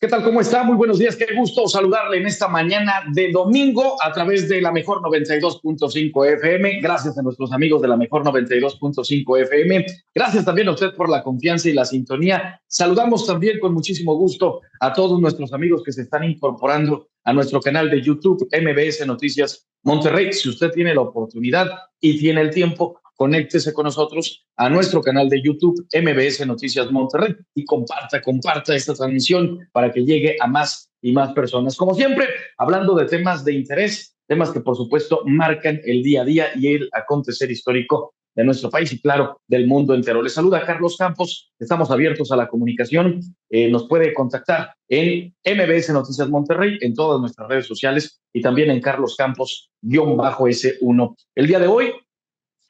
¿Qué tal? ¿Cómo está? Muy buenos días. Qué gusto saludarle en esta mañana de domingo a través de la Mejor 92.5 FM. Gracias a nuestros amigos de la Mejor 92.5 FM. Gracias también a usted por la confianza y la sintonía. Saludamos también con muchísimo gusto a todos nuestros amigos que se están incorporando a nuestro canal de YouTube MBS Noticias Monterrey. Si usted tiene la oportunidad y tiene el tiempo, conéctese con nosotros a nuestro canal de YouTube MBS Noticias Monterrey y comparta esta transmisión para que llegue a más y más personas. Como siempre, hablando de temas de interés, temas que por supuesto marcan el día a día y el acontecer histórico de nuestro país y claro, del mundo entero. Les saluda Carlos Campos, estamos abiertos a la comunicación, nos puede contactar en MBS Noticias Monterrey, en todas nuestras redes sociales y también en Carlos Campos-S1. El día de hoy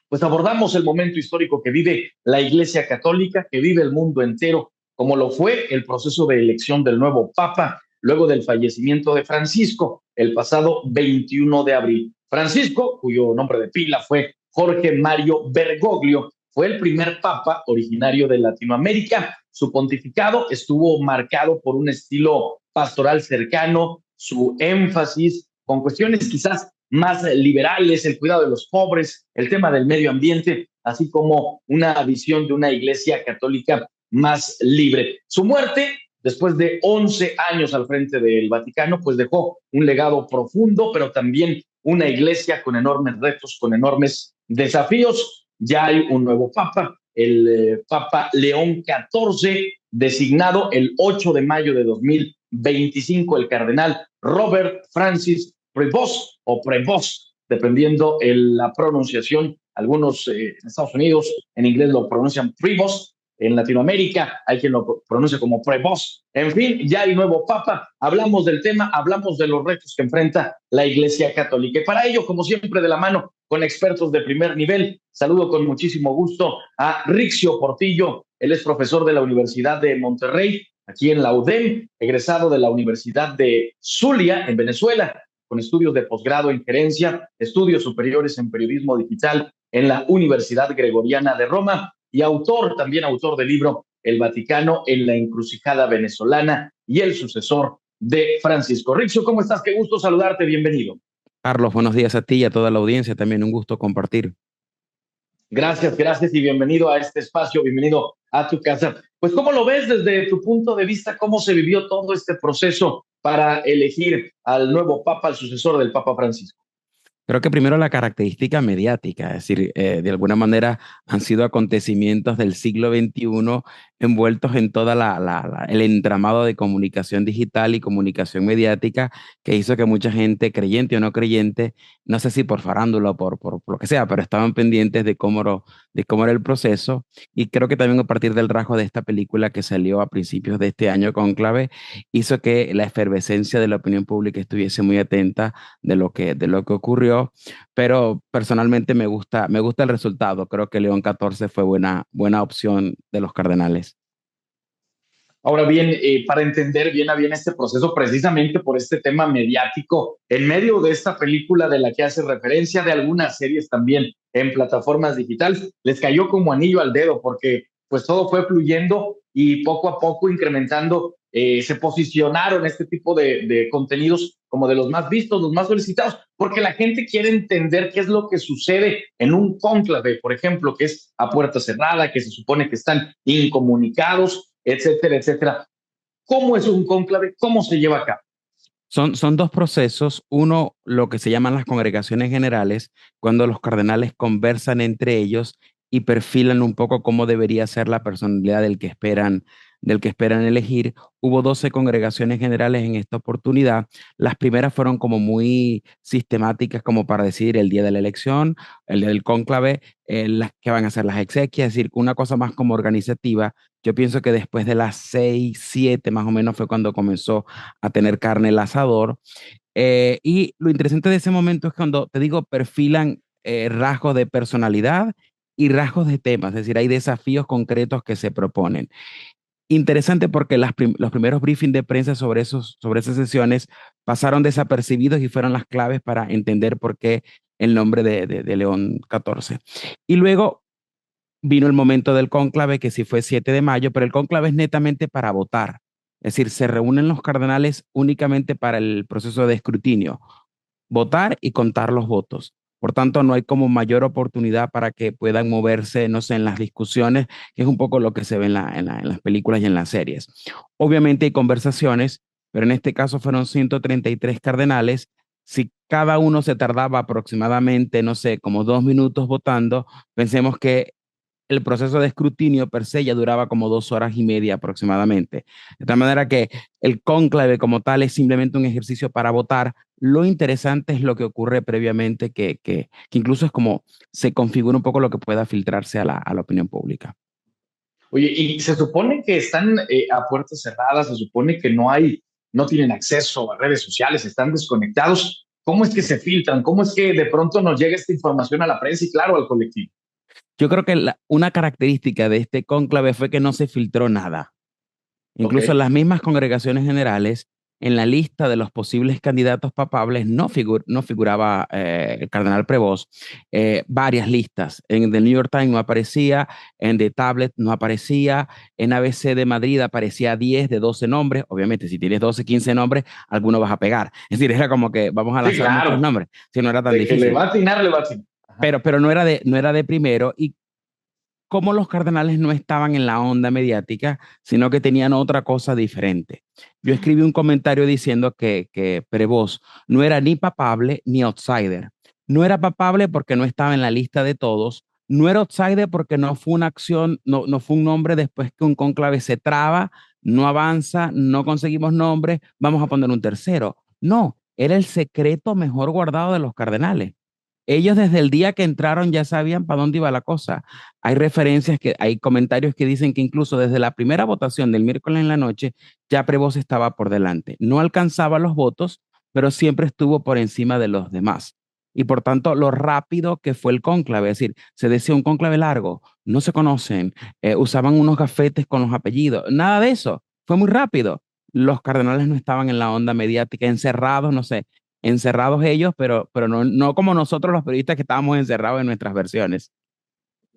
pues abordamos el momento histórico que vive la Iglesia Católica, que vive el mundo entero, como lo fue el proceso de elección del nuevo Papa, luego del fallecimiento de Francisco, el pasado 21 de abril. Francisco, cuyo nombre de pila fue Jorge Mario Bergoglio, fue el primer Papa originario de Latinoamérica. Su pontificado estuvo marcado por un estilo pastoral cercano, su énfasis con cuestiones quizás más liberales, el cuidado de los pobres, el tema del medio ambiente, así como una visión de una iglesia católica más libre. Su muerte, después de 11 años al frente del Vaticano, pues dejó un legado profundo, pero también una iglesia con enormes retos, con enormes desafíos. Ya hay un nuevo papa, el Papa León XIV, designado el 8 de mayo de 2025, el cardenal Robert Francis Prevost o Prevost, dependiendo la pronunciación. Algunos en Estados Unidos en inglés lo pronuncian Prevost, en Latinoamérica hay quien lo pronuncia como Prevost. En fin, ya hay nuevo Papa, hablamos del tema, hablamos de los retos que enfrenta la Iglesia Católica. Y para ello, como siempre, de la mano con expertos de primer nivel, saludo con muchísimo gusto a Rixio Portillo, él es profesor de la Universidad de Monterrey, aquí en la UDEM, egresado de la Universidad de Zulia, en Venezuela, con estudios de posgrado en gerencia, estudios superiores en periodismo digital en la Universidad Gregoriana de Roma y también autor del libro El Vaticano en la encrucijada venezolana y el sucesor de Francisco. Rixo, ¿cómo estás? Qué gusto saludarte, bienvenido. Carlos, buenos días a ti y a toda la audiencia. También un gusto compartir. Gracias y bienvenido a este espacio, bienvenido a tu casa. Pues, ¿cómo lo ves desde tu punto de vista? ¿Cómo se vivió todo este proceso para elegir al nuevo Papa, al sucesor del Papa Francisco? Creo que primero la característica mediática, es decir, de alguna manera han sido acontecimientos del siglo XXI envueltos en toda el entramado de comunicación digital y comunicación mediática que hizo que mucha gente, creyente o no creyente, no sé si por farándula o por lo que sea, pero estaban pendientes de cómo era el proceso. Y creo que también a partir del rasgo de esta película que salió a principios de este año, Cónclave, hizo que la efervescencia de la opinión pública estuviese muy atenta de lo que ocurrió, pero personalmente me gusta el resultado. Creo que León XIV fue buena opción de los cardenales. Ahora bien, para entender bien a bien este proceso, precisamente por este tema mediático, en medio de esta película de la que hace referencia, de algunas series también en plataformas digitales, les cayó como anillo al dedo porque pues todo fue fluyendo y poco a poco incrementando, se posicionaron este tipo de contenidos como de los más vistos, los más solicitados, porque la gente quiere entender qué es lo que sucede en un cónclave, por ejemplo, que es a puerta cerrada, que se supone que están incomunicados, etcétera, etcétera. ¿Cómo es un cónclave? ¿Cómo se lleva a cabo? Son dos procesos. Uno, lo que se llaman las congregaciones generales, cuando los cardenales conversan entre ellos y perfilan un poco cómo debería ser la personalidad del que esperan elegir. Hubo 12 congregaciones generales en esta oportunidad. Las primeras fueron como muy sistemáticas, como para decir el día de la elección, el día del cónclave, las que van a ser las exequias, es decir, una cosa más como organizativa. Yo pienso que después de las 6, 7 más o menos fue cuando comenzó a tener carne el asador. Y lo interesante de ese momento es cuando, te digo, perfilan rasgos de personalidad y rasgos de temas, es decir, hay desafíos concretos que se proponen. Interesante porque los primeros briefings de prensa sobre esas sesiones pasaron desapercibidos y fueron las claves para entender por qué el nombre de León XIV. Y luego vino el momento del cónclave, que sí fue 7 de mayo, pero el cónclave es netamente para votar. Es decir, se reúnen los cardenales únicamente para el proceso de escrutinio, votar y contar los votos. Por tanto, no hay como mayor oportunidad para que puedan moverse, no sé, en las discusiones, que es un poco lo que se ve en las películas y en las series. Obviamente hay conversaciones, pero en este caso fueron 133 cardenales. Si cada uno se tardaba aproximadamente, no sé, como 2 minutos votando, pensemos que el proceso de escrutinio per se ya duraba como 2 horas y media aproximadamente. De tal manera que el cónclave como tal es simplemente un ejercicio para votar. Lo interesante es lo que ocurre previamente, que incluso es como se configura un poco lo que pueda filtrarse a la opinión pública. Oye, y se supone que están a puertas cerradas, se supone que no tienen acceso a redes sociales, están desconectados. ¿Cómo es que se filtran? ¿Cómo es que de pronto nos llega esta información a la prensa y claro, al colectivo? Yo creo que una característica de este cónclave fue que no se filtró nada. Ok. Incluso las mismas congregaciones generales, en la lista de los posibles candidatos papables no figuraba el cardenal Prevost. Varias listas. En The New York Times no aparecía, en The Tablet no aparecía, en ABC de Madrid aparecía 10 de 12 nombres. Obviamente, si tienes 12, 15 nombres, alguno vas a pegar. Es decir, era como que vamos a Sí, lanzar muchos claro. nombres, si no era tan De que le difícil. va a atinar, le va a atinar. Ajá. Pero no era de primero. Y como los cardenales no estaban en la onda mediática, sino que tenían otra cosa diferente. Yo escribí un comentario diciendo que Prevost no era ni papable ni outsider. No era papable porque no estaba en la lista de todos. No era outsider porque no fue una acción, no fue un nombre después que un cónclave se traba, no avanza, no conseguimos nombre, vamos a poner un tercero. No, era el secreto mejor guardado de los cardenales. Ellos desde el día que entraron ya sabían para dónde iba la cosa. Hay comentarios que dicen que incluso desde la primera votación del miércoles en la noche, ya Prevost estaba por delante. No alcanzaba los votos, pero siempre estuvo por encima de los demás. Y por tanto, lo rápido que fue el cónclave, es decir, se decía un cónclave largo, no se conocen, usaban unos gafetes con los apellidos, nada de eso, fue muy rápido. Los cardenales no estaban en la onda mediática, encerrados, no sé, encerrados ellos, pero no como nosotros los periodistas que estábamos encerrados en nuestras versiones.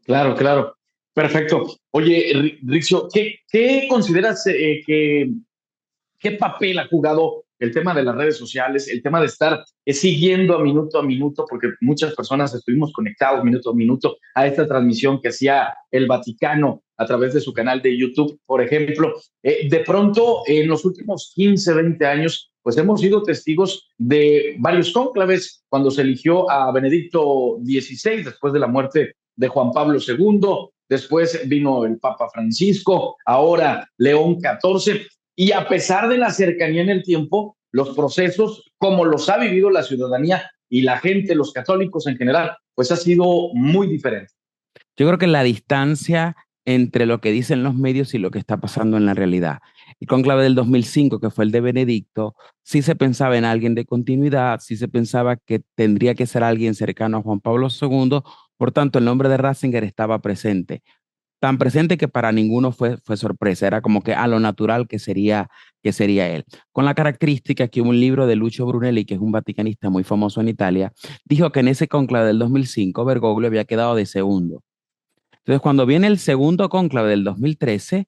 Claro, claro. Perfecto. Oye, Rixio, ¿qué consideras qué papel ha jugado el tema de las redes sociales, el tema de estar siguiendo a minuto, porque muchas personas estuvimos conectados minuto a minuto a esta transmisión que hacía el Vaticano a través de su canal de YouTube, por ejemplo? De pronto, en los últimos 15, 20 años, pues hemos sido testigos de varios cónclaves, cuando se eligió a Benedicto XVI, después de la muerte de Juan Pablo II, después vino el Papa Francisco, ahora León XIV, y a pesar de la cercanía en el tiempo, los procesos, como los ha vivido la ciudadanía y la gente, los católicos en general, pues ha sido muy diferente. Yo creo que la distancia entre lo que dicen los medios y lo que está pasando en la realidad. El cónclave del 2005, que fue el de Benedicto, sí se pensaba en alguien de continuidad, sí se pensaba que tendría que ser alguien cercano a Juan Pablo II, por tanto el nombre de Ratzinger estaba presente, tan presente que para ninguno fue sorpresa, era como que a lo natural que sería él. Con la característica que un libro de Lucio Brunelli, que es un vaticanista muy famoso en Italia, dijo que en ese cónclave del 2005 Bergoglio había quedado de segundo. Entonces, cuando viene el segundo cónclave del 2013,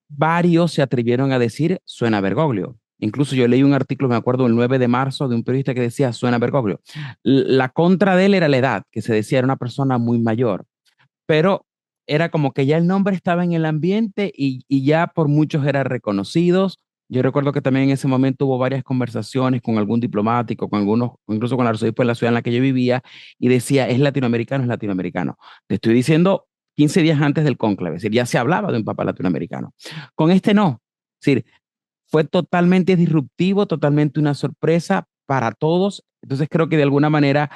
varios se atrevieron a decir, suena Bergoglio. Incluso yo leí un artículo, me acuerdo, el 9 de marzo de un periodista que decía, suena Bergoglio. La contra de él era la edad, que se decía era una persona muy mayor, pero era como que ya el nombre estaba en el ambiente y ya por muchos eran reconocidos. Yo recuerdo que también en ese momento hubo varias conversaciones con algún diplomático, con algunos, incluso con el arzobispo de la ciudad en la que yo vivía, y decía, es latinoamericano, es latinoamericano. Te estoy diciendo 15 días antes del cónclave, es decir, ya se hablaba de un papa latinoamericano. Con este no, es decir, fue totalmente disruptivo, totalmente una sorpresa para todos. Entonces creo que de alguna manera,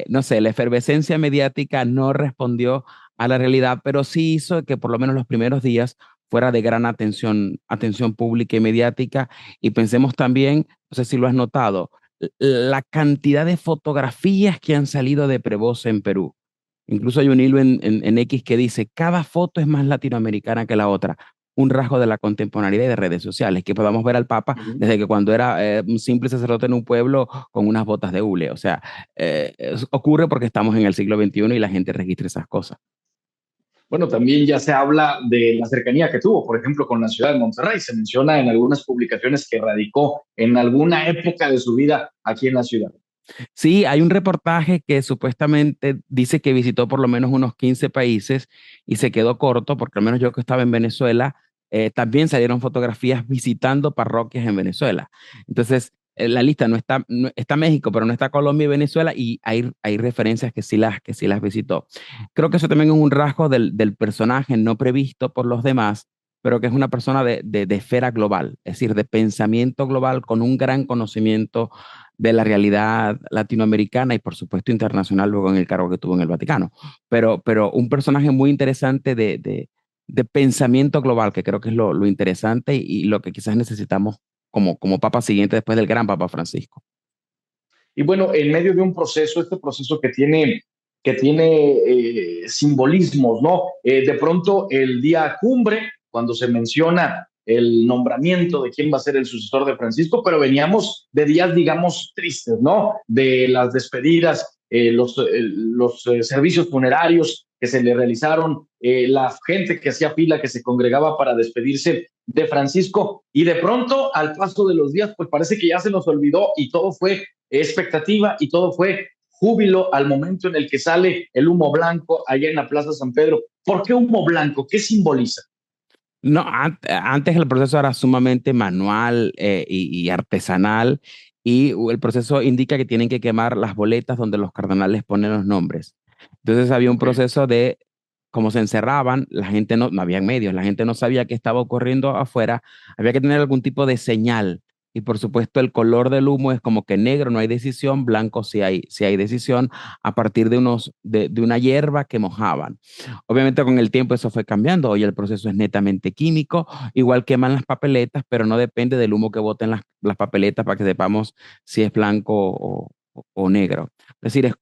no sé, la efervescencia mediática no respondió a la realidad, pero sí hizo que por lo menos los primeros días fuera de gran atención pública y mediática. Y pensemos también, no sé si lo has notado, la cantidad de fotografías que han salido de Prevost en Perú. Incluso hay un hilo en X que dice, cada foto es más latinoamericana que la otra, un rasgo de la contemporaneidad y de redes sociales, que podamos ver al Papa Uh -huh. desde que cuando era un simple sacerdote en un pueblo con unas botas de hule. O sea, ocurre porque estamos en el siglo XXI y la gente registra esas cosas. Bueno, también ya se habla de la cercanía que tuvo, por ejemplo, con la ciudad de Monterrey. Se menciona en algunas publicaciones que radicó en alguna época de su vida aquí en la ciudad. Sí, hay un reportaje que supuestamente dice que visitó por lo menos unos 15 países y se quedó corto, porque al menos yo que estaba en Venezuela, también salieron fotografías visitando parroquias en Venezuela. Entonces, la lista está México, pero no está Colombia y Venezuela, y hay referencias que sí las visitó. Creo que eso también es un rasgo del personaje no previsto por los demás, pero que es una persona de esfera global, es decir, de pensamiento global con un gran conocimiento de la realidad latinoamericana y por supuesto internacional luego en el cargo que tuvo en el Vaticano. Pero un personaje muy interesante de pensamiento global, que creo que es lo interesante y lo que quizás necesitamos como papa siguiente después del gran Papa Francisco. Y bueno, en medio de un proceso, este proceso que tiene simbolismos, ¿no? De pronto el día cumbre, cuando se menciona el nombramiento de quién va a ser el sucesor de Francisco, pero veníamos de días, digamos, tristes, ¿no? De las despedidas, los servicios funerarios que se le realizaron, la gente que hacía fila, que se congregaba para despedirse de Francisco, y de pronto, al paso de los días, pues parece que ya se nos olvidó y todo fue expectativa y todo fue júbilo al momento en el que sale el humo blanco allá en la Plaza San Pedro. ¿Por qué humo blanco? ¿Qué simboliza? No, antes el proceso era sumamente manual y artesanal y el proceso indica que tienen que quemar las boletas donde los cardenales ponen los nombres. Entonces había un Okay. proceso de cómo se encerraban, la gente no había medios, la gente no sabía qué estaba ocurriendo afuera, había que tener algún tipo de señal. Y por supuesto el color del humo es como que negro no hay decisión, blanco sí hay decisión, a partir de una hierba que mojaban. Obviamente con el tiempo eso fue cambiando. Hoy el proceso es netamente químico, igual queman las papeletas, pero no depende del humo que boten las papeletas para que sepamos si es blanco o negro. Es decir,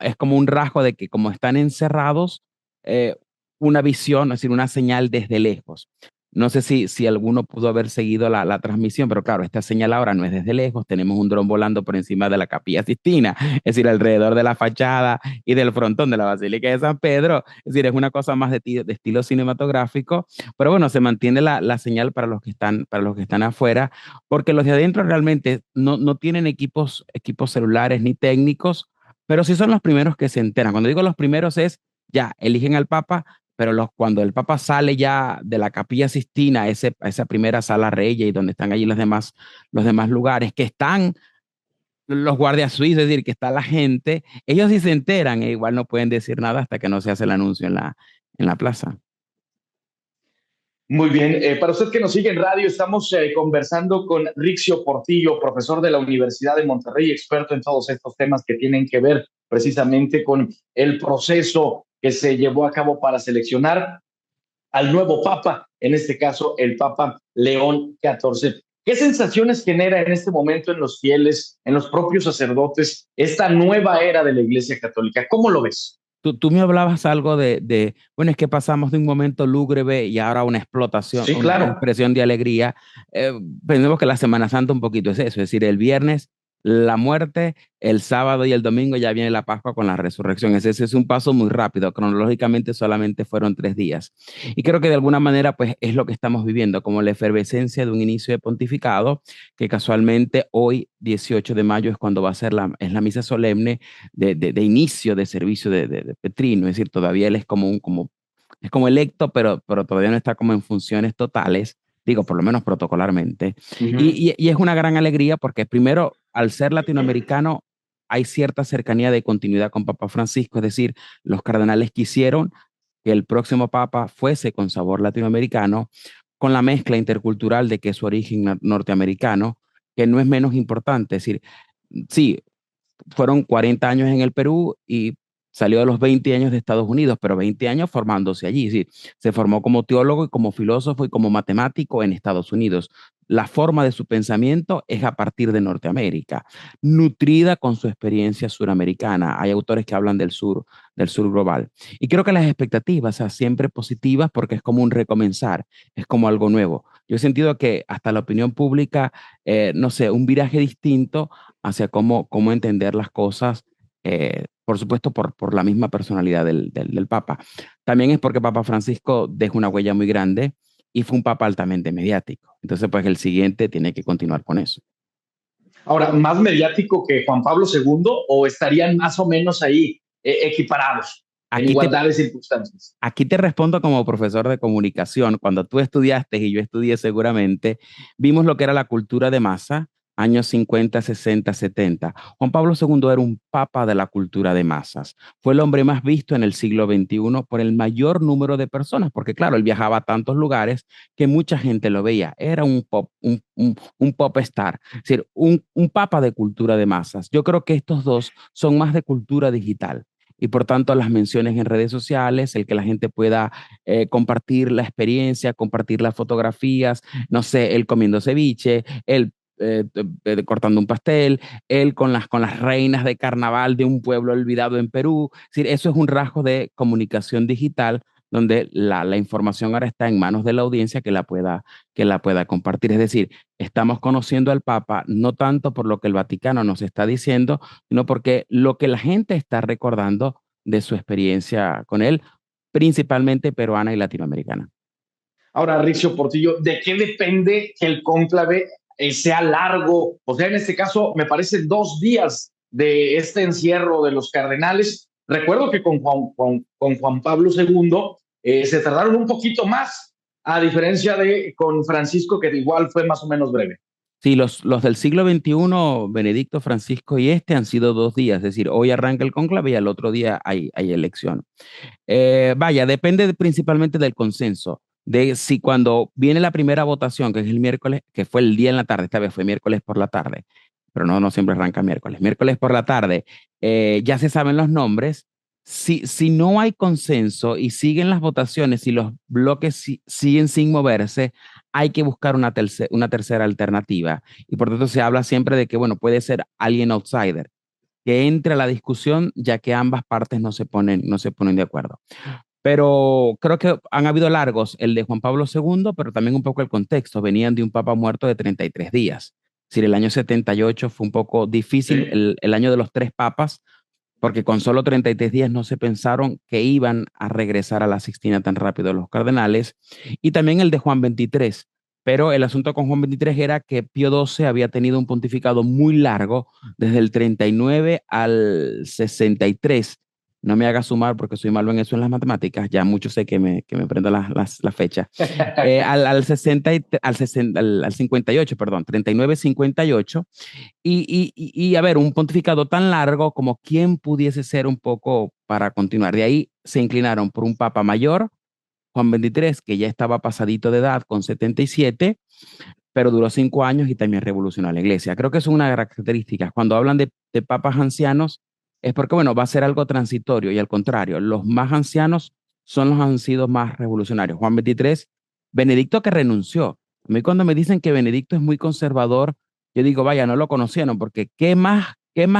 es como un rasgo de que como están encerrados, eh, una visión, es decir, una señal desde lejos. No sé si alguno pudo haber seguido la transmisión, pero claro, esta señal ahora no es desde lejos. Tenemos un dron volando por encima de la Capilla Sistina, es decir, alrededor de la fachada y del frontón de la Basílica de San Pedro. Es decir, es una cosa más de estilo cinematográfico, pero bueno, se mantiene la señal para los que están afuera, porque los de adentro realmente no tienen equipos celulares ni técnicos, pero sí son los primeros que se enteran. Cuando digo los primeros es, ya, eligen al Papa, pero cuando el Papa sale ya de la Capilla Sistina, a esa primera sala regia y donde están allí los demás lugares, que están los guardias suizos, es decir, que está la gente, ellos sí se enteran e igual no pueden decir nada hasta que no se hace el anuncio en la plaza. Muy bien, para usted que nos sigue en radio, estamos conversando con Rixio Portillo, profesor de la Universidad de Monterrey, experto en todos estos temas que tienen que ver precisamente con el proceso que se llevó a cabo para seleccionar al nuevo Papa, en este caso el Papa León XIV. ¿Qué sensaciones genera en este momento en los fieles, en los propios sacerdotes, esta nueva era de la Iglesia Católica? ¿Cómo lo ves? Tú me hablabas algo bueno, es que pasamos de un momento lúgubre y ahora una explotación, Sí, una claro. expresión de alegría. Pensemos que la Semana Santa un poquito es eso, es decir, el viernes la muerte, el sábado y el domingo ya viene la Pascua con la resurrección. Ese es un paso muy rápido, cronológicamente solamente fueron 3 días. Y creo que de alguna manera, pues es lo que estamos viviendo, como la efervescencia de un inicio de pontificado, que casualmente hoy, 18 de mayo, es cuando va a ser es la misa solemne de inicio de servicio de Petrino, es decir, todavía él es es como electo, pero todavía no está como en funciones totales, digo, por lo menos protocolarmente. Uh -huh. Y es una gran alegría porque primero, al ser latinoamericano, hay cierta cercanía de continuidad con Papa Francisco, es decir, los cardenales quisieron que el próximo Papa fuese con sabor latinoamericano, con la mezcla intercultural de que es su origen norteamericano, que no es menos importante, es decir, sí, fueron 40 años en el Perú y salió a los 20 años de Estados Unidos, pero 20 años formándose allí. Sí, se formó como teólogo y como filósofo y como matemático en Estados Unidos. La forma de su pensamiento es a partir de Norteamérica, nutrida con su experiencia suramericana. Hay autores que hablan del sur global. Y creo que las expectativas son siempre positivas porque es como un recomenzar, es como algo nuevo. Yo he sentido que hasta la opinión pública, no sé, un viraje distinto hacia cómo entender las cosas por supuesto, por la misma personalidad del Papa. También es porque Papa Francisco deja una huella muy grande y fue un Papa altamente mediático. Entonces, pues el siguiente tiene que continuar con eso. Ahora, ¿más mediático que Juan Pablo segundo o estarían más o menos ahí equiparados en Aquí te, igualdad de circunstancias? Aquí te respondo como profesor de comunicación. Cuando tú estudiaste y yo estudié seguramente, vimos lo que era la cultura de masa, años 50, 60, 70. Juan Pablo II era un papa de la cultura de masas. Fue el hombre más visto en el siglo XXI por el mayor número de personas, porque claro, él viajaba a tantos lugares que mucha gente lo veía. Era un pop star, es decir, un papa de cultura de masas. Yo creo que estos dos son más de cultura digital y por tanto las menciones en redes sociales, el que la gente pueda compartir la experiencia, compartir las fotografías, no sé, él comiendo ceviche, él cortando un pastel, él con las reinas de carnaval de un pueblo olvidado en Perú. Es decir, eso es un rasgo de comunicación digital donde la información ahora está en manos de la audiencia que la pueda compartir. Es decir, estamos conociendo al Papa no tanto por lo que el Vaticano nos está diciendo, sino porque lo que la gente está recordando de su experiencia con él, principalmente peruana y latinoamericana. Ahora, Ricio Portillo, ¿de qué depende que el cónclave sea largo? O sea, en este caso, me parece 2 días de este encierro de los cardenales. Recuerdo que con Juan Pablo II se tardaron un poquito más, a diferencia de con Francisco, que igual fue más o menos breve. Sí, los del siglo XXI, Benedicto, Francisco y este han sido 2 días, es decir, hoy arranca el cónclave y al otro día hay elección. Vaya, depende principalmente del consenso, de si cuando viene la primera votación, que es el miércoles, que fue el día en la tarde, esta vez fue miércoles por la tarde, pero no siempre arranca miércoles por la tarde, ya se saben los nombres. Si no hay consenso y siguen las votaciones y los bloques siguen sin moverse, hay que buscar una tercera alternativa. Y por tanto se habla siempre de que, bueno, puede ser alguien outsider que entre a la discusión, ya que ambas partes no se ponen de acuerdo. Pero creo que han habido largos, el de Juan Pablo II, pero también un poco el contexto. Venían de un papa muerto de 33 días. Es decir, el año 78 fue un poco difícil, Sí. el año de los tres papas, porque con solo 33 días no se pensaron que iban a regresar a la Sixtina tan rápido los cardenales, y también el de Juan XXIII. Pero el asunto con Juan XXIII era que Pío XII había tenido un pontificado muy largo, desde el 39 al 63. No me haga sumar porque soy malo en eso en las matemáticas, ya mucho sé que me prendo la fecha. Al 60, al 58, perdón, 39, 58. A ver, un pontificado tan largo como quién pudiese ser un poco para continuar. De ahí se inclinaron por un papa mayor, Juan XXIII, que ya estaba pasadito de edad con 77, pero duró 5 años y también revolucionó a la iglesia. Creo que es una de las características. Cuando hablan de papas ancianos, es porque, bueno, va a ser algo transitorio y al contrario, los más ancianos son los han sido más revolucionarios. Juan XXIII, Benedicto que renunció. A mí cuando me dicen que Benedicto es muy conservador, yo digo, vaya, no lo conocieron, porque qué más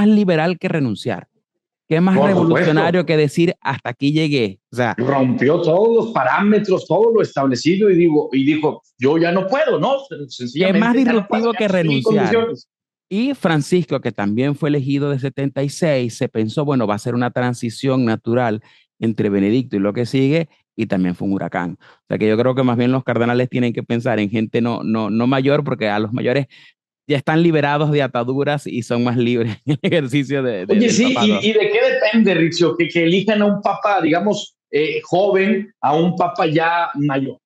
liberal que renunciar, qué más Por supuesto, revolucionario que decir hasta aquí llegué. O sea, rompió todos los parámetros, todo lo establecido y dijo, yo ya no puedo, ¿no? qué más Sencillamente ya no puedo, disruptivo ya no que estoy en renunciar. condiciones. Y Francisco, que también fue elegido de 76, se pensó, bueno, va a ser una transición natural entre Benedicto y lo que sigue, y también fue un huracán. O sea que yo creo que más bien los cardenales tienen que pensar en gente no mayor, porque a los mayores ya están liberados de ataduras y son más libres en el ejercicio Oye, del sí, papado. ¿y de qué depende, Ricio? Que elijan a un papa, digamos, joven, a un papa ya mayor.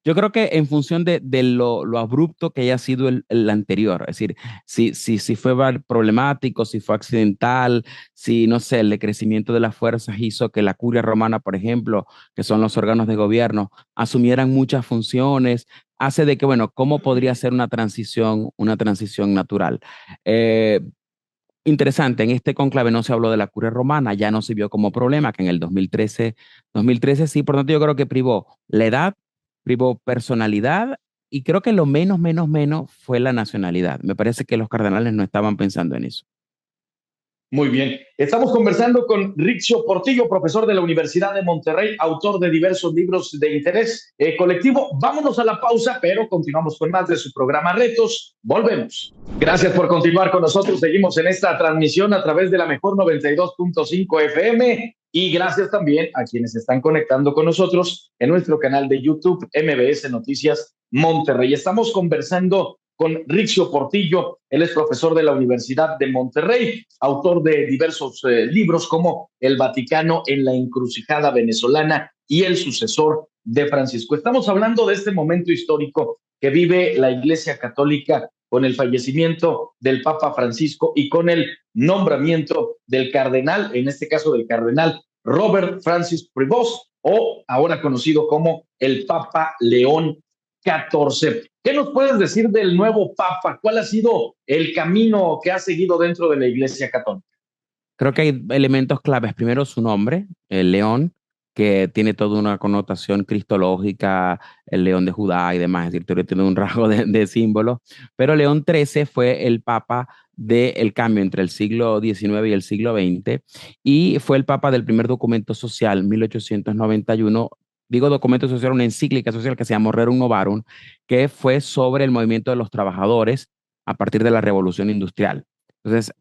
Yo creo que en función de lo abrupto que haya sido el anterior, es decir, si fue problemático, si fue accidental, si, no sé, el decrecimiento de las fuerzas hizo que la curia romana, por ejemplo, que son los órganos de gobierno, asumieran muchas funciones, hace de que, bueno, ¿cómo podría ser una transición natural? Eh, Interesante, en este conclave no se habló de la curia romana, ya no se vio como problema, que en el 2013 sí, por lo tanto yo creo que privó la edad, privó personalidad y creo que lo menos fue la nacionalidad. Me parece que los cardenales no estaban pensando en eso. Muy bien. Estamos conversando con Rizzio Portillo, profesor de la Universidad de Monterrey, autor de diversos libros de interés colectivo. Vámonos a la pausa, pero continuamos con más de su programa Retos. Volvemos. Gracias por continuar con nosotros. Seguimos en esta transmisión a través de la mejor 92.5 FM y gracias también a quienes están conectando con nosotros en nuestro canal de YouTube MBS Noticias Monterrey. Estamos conversando con Rizzio Portillo. Él es profesor de la Universidad de Monterrey, autor de diversos libros como El Vaticano en la encrucijada venezolana y El sucesor de Francisco. Estamos hablando de este momento histórico que vive la Iglesia Católica con el fallecimiento del Papa Francisco y con el nombramiento del cardenal, en este caso del cardenal Robert Francis Prevost, o ahora conocido como el Papa León XIV. ¿Qué nos puedes decir del nuevo Papa? ¿Cuál ha sido el camino que ha seguido dentro de la Iglesia Católica? Creo que hay elementos claves. Primero, su nombre, el león, que tiene toda una connotación cristológica, el león de Judá y demás, es decir, tiene un rasgo de símbolo. Pero León XIII fue el papa del cambio entre el siglo XIX y el siglo XX y fue el papa del primer documento social, 1891. Digo documento social, una encíclica social que se llama Rerum Novarum, que fue sobre el movimiento de los trabajadores a partir de la Revolución Industrial. Entonces,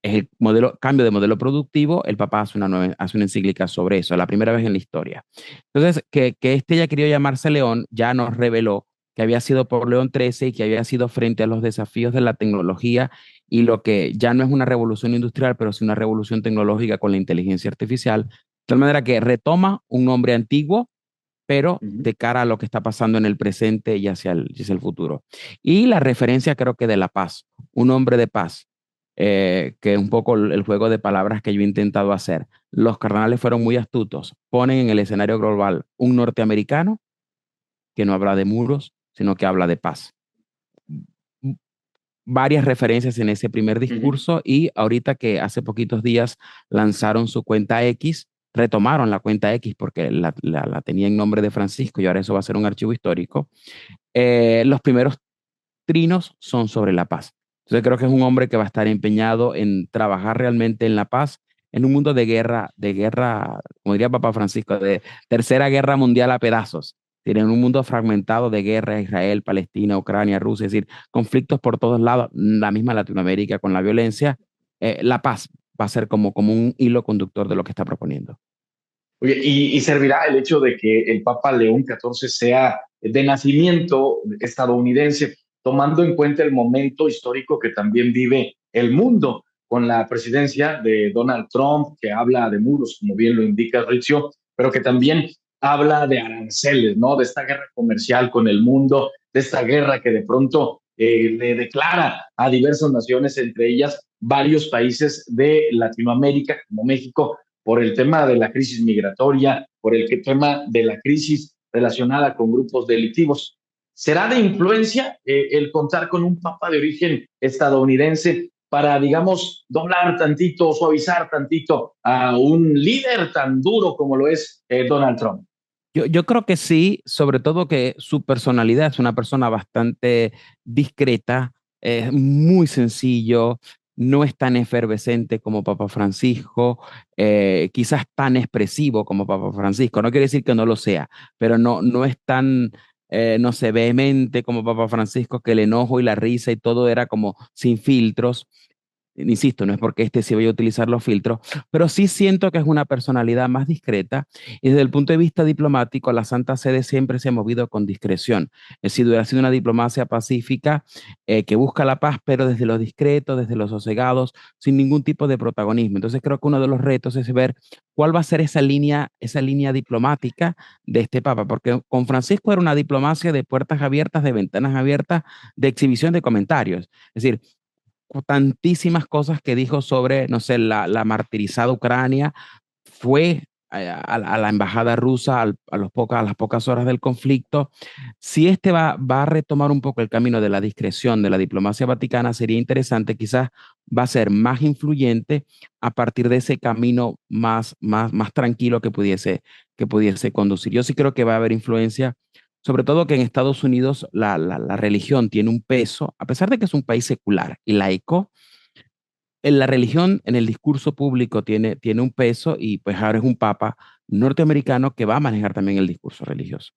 es el modelo, cambio de modelo productivo, el Papa hace una encíclica sobre eso, la primera vez en la historia. Entonces, que este haya querido llamarse León ya nos reveló que había sido por León XIII y que había sido frente a los desafíos de la tecnología y lo que ya no es una revolución industrial, pero sí una revolución tecnológica con la inteligencia artificial, de tal manera que retoma un nombre antiguo, pero de cara a lo que está pasando en el presente y hacia el futuro. Y la referencia creo que de la paz, un hombre de paz, que es un poco el juego de palabras que yo he intentado hacer. Los cardenales fueron muy astutos, ponen en el escenario global un norteamericano que no habla de muros, sino que habla de paz. Varias referencias en ese primer discurso y ahorita que hace poquitos días lanzaron su cuenta X, retomaron la cuenta X porque la tenía en nombre de Francisco y ahora eso va a ser un archivo histórico. Los primeros trinos son sobre la paz. Entonces creo que es un hombre que va a estar empeñado en trabajar realmente en la paz en un mundo de guerra, como diría Papa Francisco, de tercera guerra mundial a pedazos. Es decir, en un mundo fragmentado de guerra, Israel, Palestina, Ucrania, Rusia, es decir, conflictos por todos lados, la misma Latinoamérica con la violencia, la paz va a ser como un hilo conductor de lo que está proponiendo. Oye, y servirá el hecho de que el Papa León XIV sea de nacimiento estadounidense, tomando en cuenta el momento histórico que también vive el mundo con la presidencia de Donald Trump, que habla de muros, como bien lo indica Rizzio, pero que también habla de aranceles, ¿no? De esta guerra comercial con el mundo, de esta guerra que de pronto le declara a diversas naciones, entre ellas varios países de Latinoamérica, como México, por el tema de la crisis migratoria, por el tema de la crisis relacionada con grupos delictivos. ¿Será de influencia el contar con un papa de origen estadounidense para, digamos, doblar tantito, suavizar tantito a un líder tan duro como lo es Donald Trump? Yo creo que sí, sobre todo que su personalidad es una persona bastante discreta, es muy sencillo, no es tan efervescente como Papa Francisco, quizás tan expresivo como Papa Francisco. No quiere decir que no lo sea, pero no es tan, no sé, vehemente como Papa Francisco, que el enojo y la risa y todo era como sin filtros. Insisto, no es porque sí voy a utilizar los filtros, pero sí siento que es una personalidad más discreta y desde el punto de vista diplomático, la Santa Sede siempre se ha movido con discreción. Es decir, ha sido una diplomacia pacífica que busca la paz, pero desde lo discreto, desde los sosegados, sin ningún tipo de protagonismo. Entonces creo que uno de los retos es ver cuál va a ser esa línea diplomática de este Papa, porque con Francisco era una diplomacia de puertas abiertas, de ventanas abiertas, de exhibición de comentarios. Es decir, tantísimas cosas que dijo sobre, no sé, la martirizada Ucrania, fue a la embajada rusa a las pocas horas del conflicto. Si este va a retomar un poco el camino de la discreción de la diplomacia vaticana, sería interesante, quizás va a ser más influyente a partir de ese camino más tranquilo que pudiese conducir. Yo sí creo que va a haber influencia, sobre todo que en Estados Unidos la religión tiene un peso, a pesar de que es un país secular y laico, en la religión en el discurso público tiene un peso y pues ahora es un papa norteamericano que va a manejar también el discurso religioso.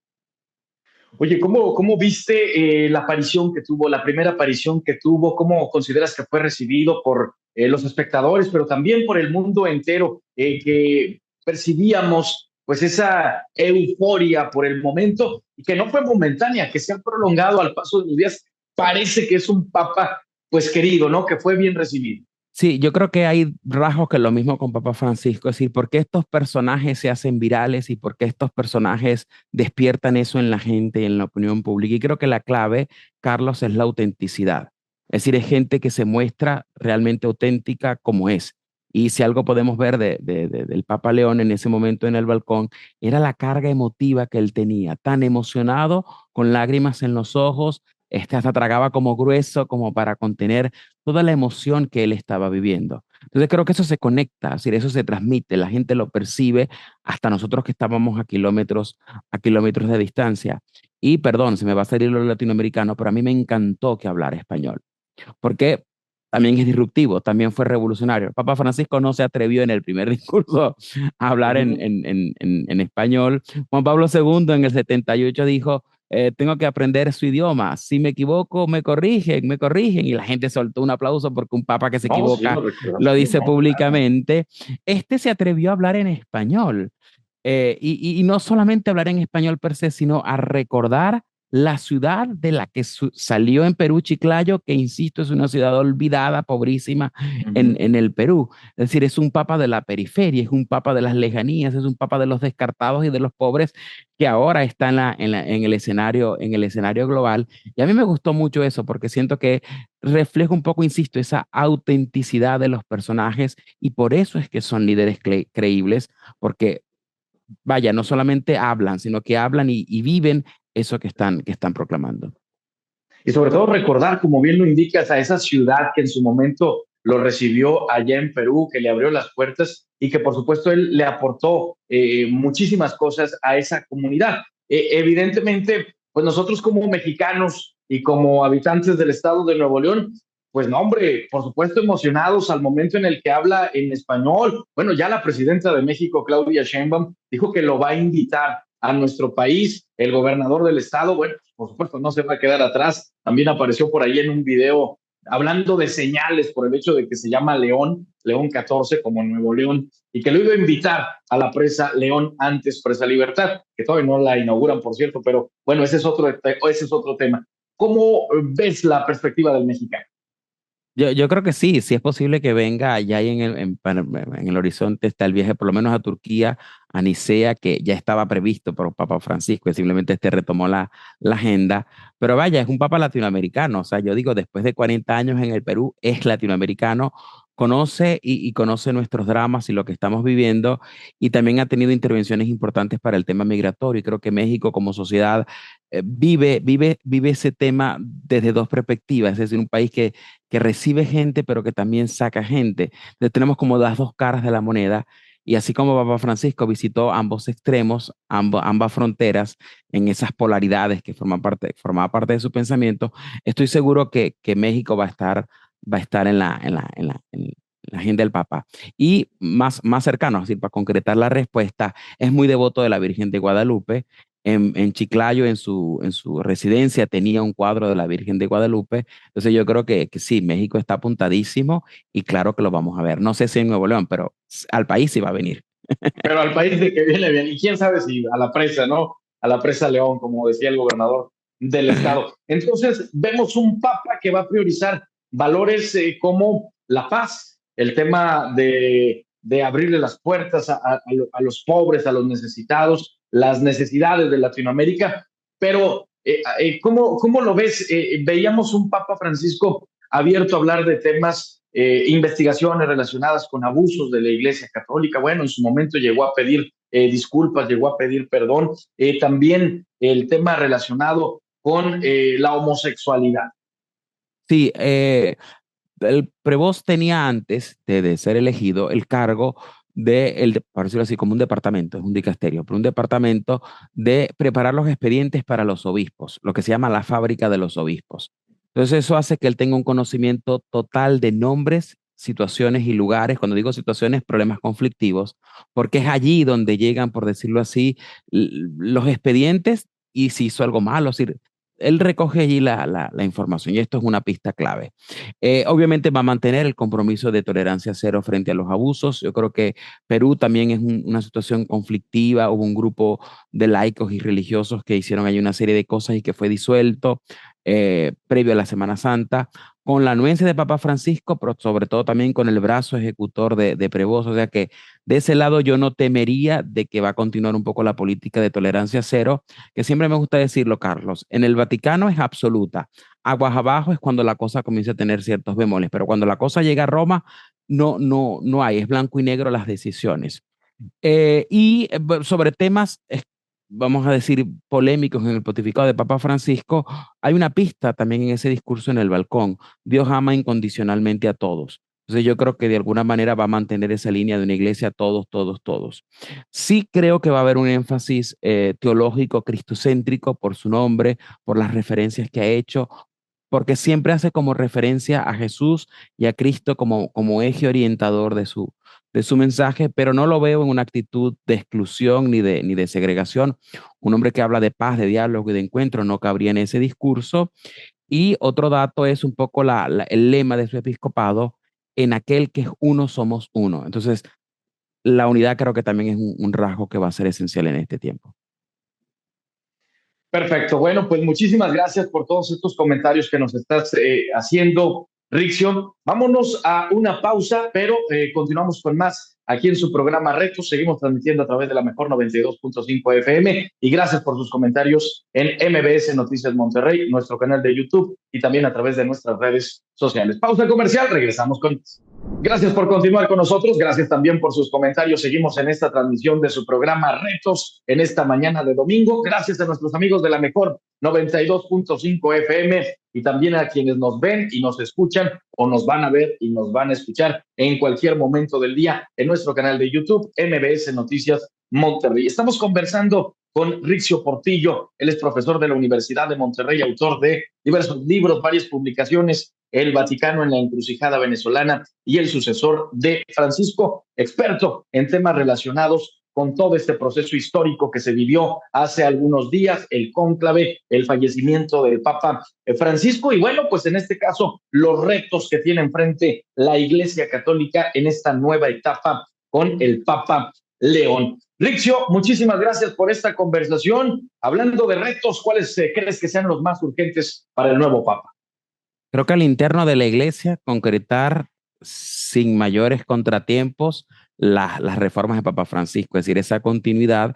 Oye, ¿cómo viste la aparición que tuvo, la primera aparición que tuvo? ¿Cómo consideras que fue recibido por los espectadores, pero también por el mundo entero, que percibíamos pues esa euforia por el momento y que no fue momentánea, que se ha prolongado al paso de los días? Parece que es un papa pues querido, ¿no? Que fue bien recibido. Sí, yo creo que hay rasgos que lo mismo con Papa Francisco, es decir, por qué estos personajes se hacen virales y por qué estos personajes despiertan eso en la gente y en la opinión pública. Y creo que la clave, Carlos, es la autenticidad. Es decir, es gente que se muestra realmente auténtica como es. Y si algo podemos ver del Papa León en ese momento en el balcón, era la carga emotiva que él tenía, tan emocionado, con lágrimas en los ojos, hasta tragaba como grueso, como para contener toda la emoción que él estaba viviendo. Entonces creo que eso se conecta, es decir, eso se transmite, la gente lo percibe, hasta nosotros que estábamos a kilómetros de distancia. Y perdón, se me va a salir lo latinoamericano, pero a mí me encantó que hablara español, porque también es disruptivo, también fue revolucionario. Papa Francisco no se atrevió en el primer discurso a hablar Uh-huh. en español. Juan Pablo II en el 78 dijo, tengo que aprender su idioma. Si me equivoco, me corrigen. Y la gente soltó un aplauso porque un papa que se No, sí, equivoca lo recuerdo. lo Sí, dice no, claro. públicamente. Este se atrevió a hablar en español. Y no solamente hablar en español per se, sino a recordar la ciudad de la que salió en Perú, Chiclayo, que insisto, es una ciudad olvidada, pobrísima Uh-huh. en el Perú. Es decir, es un papa de la periferia, es un papa de las lejanías, es un papa de los descartados y de los pobres que ahora está en el escenario global. Y a mí me gustó mucho eso porque siento que refleja un poco, insisto, esa autenticidad de los personajes y por eso es que son líderes creíbles, porque vaya, no solamente hablan, sino que hablan y viven eso que están proclamando. Y sobre todo recordar, como bien lo indicas, a esa ciudad que en su momento lo recibió allá en Perú, que le abrió las puertas y que por supuesto él le aportó muchísimas cosas a esa comunidad. Evidentemente, pues nosotros como mexicanos y como habitantes del estado de Nuevo León, pues no, hombre, por supuesto emocionados al momento en el que habla en español. Bueno, ya la presidenta de México, Claudia Sheinbaum, dijo que lo va a invitar a nuestro país. El gobernador del estado, bueno, por supuesto, no se va a quedar atrás. También apareció por ahí en un video hablando de señales por el hecho de que se llama León, León 14, como Nuevo León, y que lo iba a invitar a la presa León antes, presa Libertad, que todavía no la inauguran, por cierto, pero bueno, ese es otro tema. ¿Cómo ves la perspectiva del mexicano? Yo creo que sí, sí es posible que venga allá y en el horizonte está el viaje por lo menos a Turquía, a Nicea, que ya estaba previsto por Papa Francisco y simplemente este retomó la agenda. Pero vaya, es un papa latinoamericano, o sea, yo digo, después de 40 años en el Perú, es latinoamericano, conoce y conoce nuestros dramas y lo que estamos viviendo y también ha tenido intervenciones importantes para el tema migratorio y creo que México como sociedad vive ese tema desde dos perspectivas, es decir, un país que recibe gente, pero que también saca gente. Entonces tenemos como las dos caras de la moneda. Y así como Papa Francisco visitó ambos extremos, ambas fronteras, en esas polaridades que formaba parte de su pensamiento, estoy seguro que México va a estar en la agenda del Papa. Y más cercano, así para concretar la respuesta, es muy devoto de la Virgen de Guadalupe. En Chiclayo, en su residencia, tenía un cuadro de la Virgen de Guadalupe. Entonces yo creo que sí, México está apuntadísimo y claro que lo vamos a ver. No sé si en Nuevo León, pero al país sí va a venir. Pero al país de que viene bien, y quién sabe si a la presa, ¿no? A la presa León, como decía el gobernador del estado. Entonces, vemos un papa que va a priorizar valores como la paz, el tema de abrirle las puertas a los pobres, a los necesitados, las necesidades de Latinoamérica, pero ¿cómo lo ves? Veíamos un Papa Francisco abierto a hablar de temas, investigaciones relacionadas con abusos de la Iglesia Católica. Bueno, en su momento llegó a pedir disculpas, llegó a pedir perdón. También el tema relacionado con la homosexualidad. Sí, el Prevost tenía antes de ser elegido el cargo por decirlo así, como un departamento, es un dicasterio, pero un departamento de preparar los expedientes para los obispos, lo que se llama la fábrica de los obispos. Entonces eso hace que él tenga un conocimiento total de nombres situaciones y lugares, cuando digo situaciones, problemas conflictivos, porque es allí donde llegan, por decirlo así, los expedientes y si hizo algo malo, es decir, él recoge allí la información y esto es una pista clave. Obviamente va a mantener el compromiso de tolerancia cero frente a los abusos. Yo creo que Perú también es una situación conflictiva. Hubo un grupo de laicos y religiosos que hicieron ahí una serie de cosas y que fue disuelto previo a la Semana Santa, con la anuencia de Papa Francisco, pero sobre todo también con el brazo ejecutor de Prevost. O sea que de ese lado yo no temería de que va a continuar un poco la política de tolerancia cero, que siempre me gusta decirlo, Carlos. En el Vaticano es absoluta. Aguas abajo es cuando la cosa comienza a tener ciertos bemoles, pero cuando la cosa llega a Roma, no hay, es blanco y negro las decisiones. Sobre temas, vamos a decir, polémicos en el pontificado de Papa Francisco, hay una pista también en ese discurso en el balcón. Dios ama incondicionalmente a todos. Entonces yo creo que de alguna manera va a mantener esa línea de una iglesia todos, todos, todos. Sí creo que va a haber un énfasis teológico, cristocéntrico por su nombre, por las referencias que ha hecho, porque siempre hace como referencia a Jesús y a Cristo como eje orientador de su mensaje, pero no lo veo en una actitud de exclusión ni de segregación. Un hombre que habla de paz, de diálogo y de encuentro no cabría en ese discurso. Y otro dato es un poco el lema de su episcopado: en aquel que es uno somos uno. Entonces, la unidad creo que también es un rasgo que va a ser esencial en este tiempo. Perfecto. Bueno, pues muchísimas gracias por todos estos comentarios que nos estás haciendo, Riccio. Vámonos a una pausa, pero continuamos con más aquí en su programa Retos. Seguimos transmitiendo a través de la mejor 92.5 FM y gracias por sus comentarios en MBS Noticias Monterrey, nuestro canal de YouTube y también a través de nuestras redes sociales. Pausa comercial, regresamos con más. Gracias por continuar con nosotros, gracias también por sus comentarios. Seguimos en esta transmisión de su programa Retos en esta mañana de domingo. Gracias a nuestros amigos de la mejor 92.5 FM y también a quienes nos ven y nos escuchan o nos van a ver y nos van a escuchar en cualquier momento del día en nuestro canal de YouTube MBS Noticias Monterrey. Estamos conversando con Riccio Portillo. Él es profesor de la Universidad de Monterrey, autor de diversos libros, varias publicaciones, El Vaticano en la encrucijada venezolana y el sucesor de Francisco, experto en temas relacionados con todo este proceso histórico que se vivió hace algunos días, el cónclave, el fallecimiento del Papa Francisco y bueno, pues en este caso los retos que tiene enfrente la Iglesia Católica en esta nueva etapa con el Papa León. Riccio, muchísimas gracias por esta conversación. Hablando de retos, ¿cuáles crees que sean los más urgentes para el nuevo Papa? Creo que al interno de la iglesia concretar sin mayores contratiempos las reformas de Papa Francisco, es decir, esa continuidad,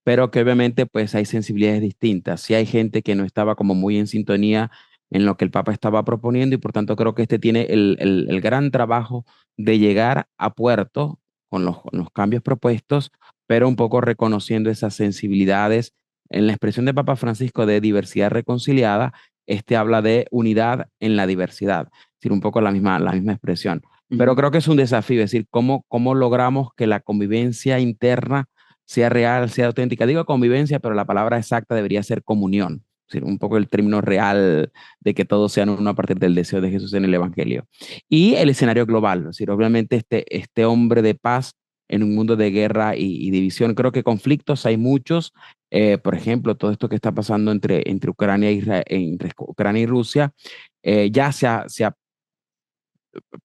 pero que obviamente pues hay sensibilidades distintas. Si hay gente que no estaba como muy en sintonía en lo que el Papa estaba proponiendo y por tanto creo que este tiene el gran trabajo de llegar a puerto con los cambios propuestos, pero un poco reconociendo esas sensibilidades en la expresión de Papa Francisco de diversidad reconciliada. Este habla de unidad en la diversidad, es decir, un poco la misma expresión. Pero creo que es un desafío, es decir, cómo logramos que la convivencia interna sea real, sea auténtica. Digo convivencia, pero la palabra exacta debería ser comunión, es decir, un poco el término real de que todos sean uno a partir del deseo de Jesús en el Evangelio. Y el escenario global, es decir, obviamente este hombre de paz en un mundo de guerra y división. Creo que conflictos hay muchos, por ejemplo, todo esto que está pasando entre Ucrania, entre Ucrania y Rusia, ya se ha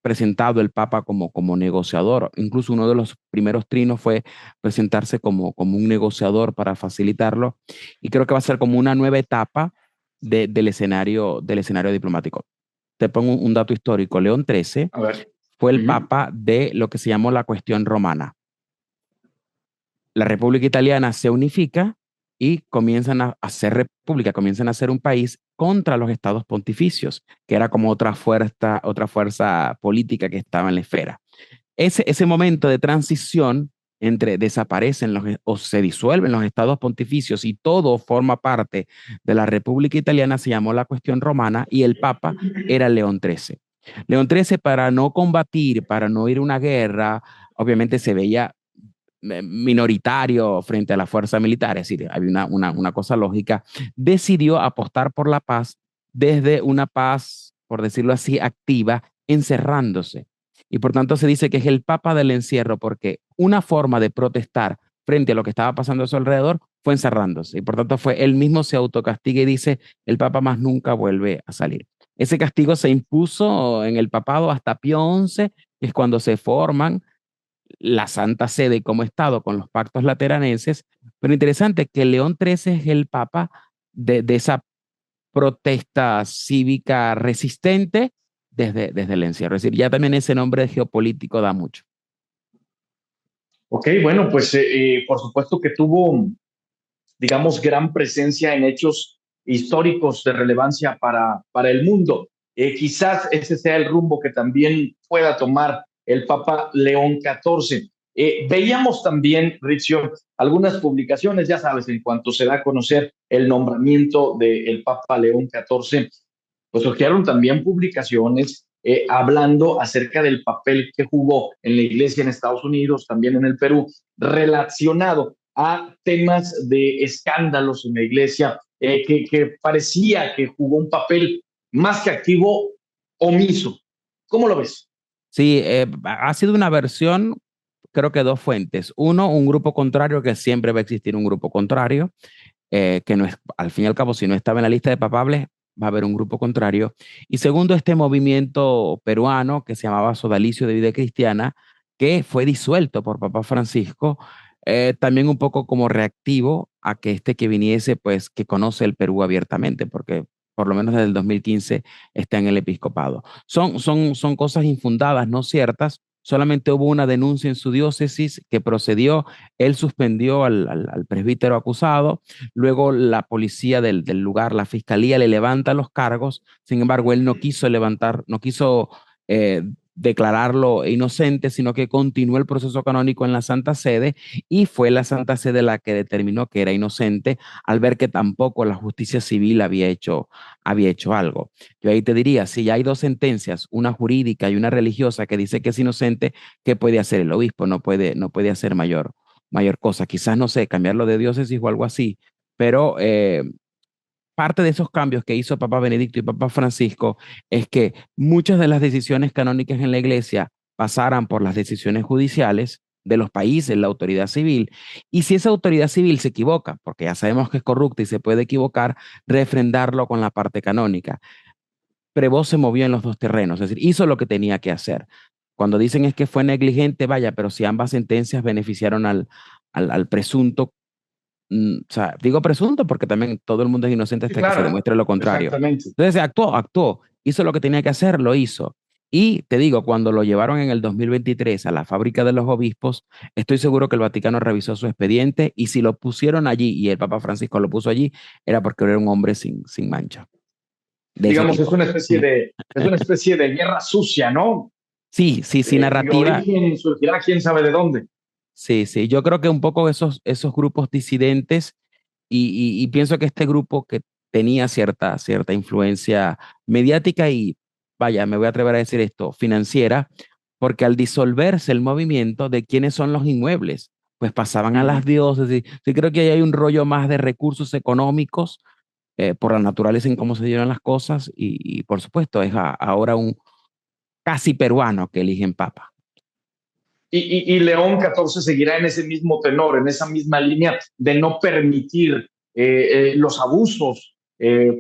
presentado el Papa como negociador. Incluso uno de los primeros trinos fue presentarse como un negociador para facilitarlo. Y creo que va a ser como una nueva etapa del escenario diplomático. Te pongo un dato histórico. León XIII fue el Papa de lo que se llamó la cuestión romana. La República Italiana se unifica y comienzan a ser república, comienzan a ser un país contra los estados pontificios, que era como otra fuerza política que estaba en la esfera. Ese momento de transición entre desaparecen o se disuelven los estados pontificios y todo forma parte de la República Italiana se llamó la cuestión romana y el Papa era León XIII. León XIII, para no combatir, para no ir a una guerra, obviamente se veía minoritario frente a la fuerza militar, es decir, había una cosa lógica, decidió apostar por la paz desde una paz, por decirlo así, activa, encerrándose. y por tanto se dice que es el Papa del encierro, porque una forma de protestar frente a lo que estaba pasando a su alrededor fue encerrándose, y por tanto fue él mismo se autocastiga y dice, el Papa más nunca vuelve a salir. Ese castigo se impuso en el papado hasta Pío XI, que es cuando se forman la Santa Sede como Estado con los pactos lateranenses, pero interesante que León XIII es el Papa de esa protesta cívica resistente desde el encierro. Es decir, ya también ese nombre geopolítico da mucho. Ok, bueno, pues por supuesto que tuvo, digamos, gran presencia en hechos históricos de relevancia para el mundo. Quizás ese sea el rumbo que también pueda tomar el Papa León XIV. Veíamos también, Rizzio, algunas publicaciones, ya sabes, en cuanto se da a conocer el nombramiento del Papa León XIV, pues surgieron también publicaciones hablando acerca del papel que jugó en la iglesia en Estados Unidos, también en el Perú, relacionado a temas de escándalos en la iglesia, que parecía que jugó un papel más que activo, omiso. ¿Cómo lo ves? Sí, ha sido una versión, creo que dos fuentes. Uno, un grupo contrario, que siempre va a existir un grupo contrario, que no es, al fin y al cabo, si no estaba en la lista de papables, va a haber un grupo contrario. Y segundo, este movimiento peruano que se llamaba Sodalicio de Vida Cristiana, que fue disuelto por Papa Francisco, también un poco como reactivo a que este que viniese, pues que conoce el Perú abiertamente, porque por lo menos desde el 2015 está en el episcopado. Son cosas infundadas, no ciertas. Solamente hubo una denuncia en su diócesis que procedió, él suspendió al presbítero acusado, luego la policía del lugar, la fiscalía, le levanta los cargos. Sin embargo, él no quiso levantar, no quiso declararlo inocente, sino que continuó el proceso canónico en la Santa Sede, y fue la Santa Sede la que determinó que era inocente al ver que tampoco la justicia civil había hecho algo. Yo ahí te diría, si ya hay dos sentencias, una jurídica y una religiosa que dice que es inocente, ¿qué puede hacer el obispo? No puede hacer mayor cosa. Quizás, no sé, cambiarlo de diócesis o algo así, pero parte de esos cambios que hizo Papa Benedicto y Papa Francisco es que muchas de las decisiones canónicas en la iglesia pasaran por las decisiones judiciales de los países, la autoridad civil, y si esa autoridad civil se equivoca, porque ya sabemos que es corrupta y se puede equivocar, refrendarlo con la parte canónica. Prevost se movió en los dos terrenos, es decir, hizo lo que tenía que hacer. Cuando dicen es que fue negligente, vaya, pero si ambas sentencias beneficiaron al presunto, o sea, digo presunto porque también todo el mundo es inocente Sí, hasta que se claro, demuestre lo contrario. exactamente. Entonces actuó, hizo lo que tenía que hacer, lo hizo. Y te digo, cuando lo llevaron en el 2023 a la fábrica de los obispos, estoy seguro que el Vaticano revisó su expediente, y si lo pusieron allí y el Papa Francisco lo puso allí, era porque era un hombre sin mancha, de ese Digamos, tipo. es una especie de guerra sucia, ¿no? Sí, sí, sí, Cuyo narrativa. origen surgirá quién sabe de dónde. Sí, sí, yo creo que un poco esos grupos disidentes, y pienso que este grupo que tenía cierta influencia mediática y, vaya, me voy a atrever a decir esto, financiera, porque al disolverse el movimiento de quiénes son los inmuebles, pues pasaban a las diócesis. Sí, creo que ahí hay un rollo más de recursos económicos, por la naturaleza en cómo se dieron las cosas, y por supuesto es ahora un casi peruano que eligen papa. Y León XIV seguirá en ese mismo tenor, en esa misma línea de no permitir los abusos